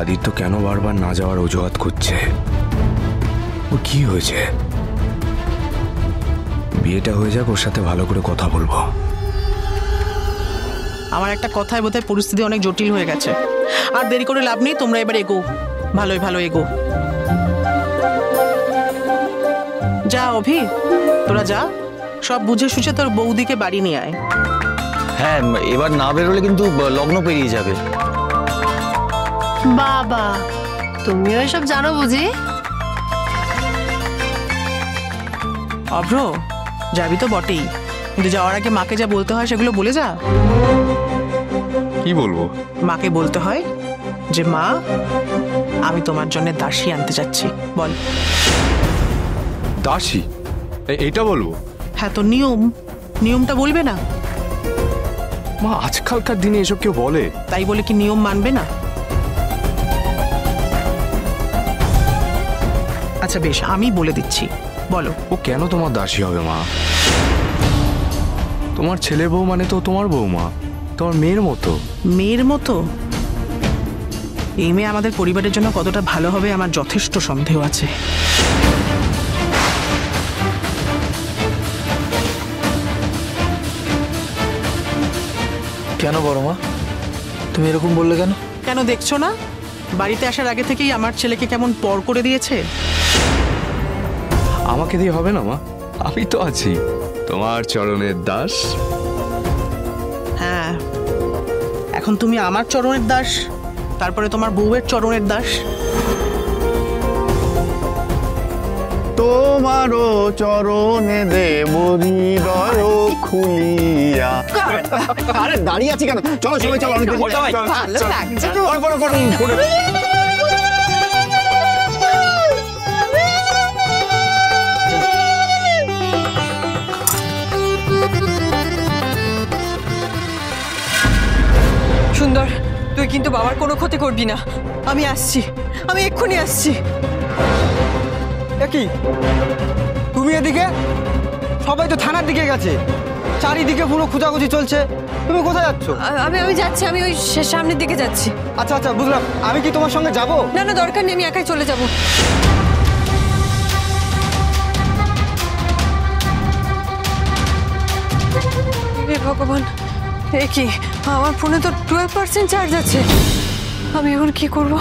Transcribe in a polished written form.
আদিত্য কেন বারবার না যাওয়ার অজুহাত করছে? ও কি হয়েছে? বিয়েটা হয়ে যাক, ওর সাথে ভালো করে কথা বলবো। আমার একটা কথায় বোধহয় পরিস্থিতি অনেক জটিল হয়ে গেছে। আর দেরি করে লাভ নেই, তোমরা এবার এগো, ভালোই ভালো এগো। যা অভি, তোরা যা, সব বুঝে সুঝে তোর বৌদিকে বাড়ি নিয়ে আয়। হ্যাঁ, এবার না বেরোলে কিন্তু লগ্ন পেরিয়ে যাবে। বাবা, তুমিও এসব জানো বুঝি? অভ্র, যাবি তো বটেই, কিন্তু যাওয়ার আগে মাকে যা বলতে হয় সেগুলো বলে যা। কি বলবো? মাকে বলতে হয় যে মা, আমি তোমার জন্য দাসী আনতে যাচ্ছি। বল। দাসী? এটা বলবো? হ্যাঁ, তো নিয়মটা বলবে না? মা, আজকালকার দিনে এসব কেউ বলে? তাই বলে কি নিয়ম মানবে না? আচ্ছা বেশ, আমি বলে দিচ্ছি, বলো। ও কেন তোমার দাসী হবে মা? তোমার ছেলে বউ মানে তো তোমার বৌমা, তোমার মেয়ের মতো। মেয়ের মতো? এই মেয়ে আমাদের পরিবারের জন্য কতটা ভালো হবে আমার যথেষ্ট সন্দেহ আছে। কেন বড় মা, তুমি এরকম বললে কেন? কেন দেখছো না, বাড়িতে আসার আগে থেকেই আমার ছেলেকে কেমন পর করে দিয়েছে। আমাকে দিয়ে হবে না মা, আমি তো আছি, তোমার চরণের দাস। হ্যাঁ, এখন তুমি আমার চরণের দাস, তারপরে তোমার বউয়ের চরণের দাস। তোমারও চরণে দেব হৃদয় খুলিয়া। আরে দাঁড়িয়ে আছি কেন? চলো সবাই চলো। সুন্দর, তুই কিন্তু বাবার কোনো ক্ষতি করবি না। আমি আসছি, আমি এক্ষুনি আসছি। কি তুমি এদিকে? সবাই তো থানার দিকে গেছে, চারিদিকে পুরো খোঁজাখুঁজি চলছে। তুমি কোথায় যাচ্ছ? আমি যাচ্ছি, আমি ওই সামনের দিকে যাচ্ছি। আচ্ছা আচ্ছা, বুঝলাম। আমি কি তোমার সঙ্গে যাব? না না, দরকার নেই, আমি একাই চলে যাব। হে ভগবান, এ কি, আমার ফোনে তো 12% চার্জ আছে। আমি এখন কি করব?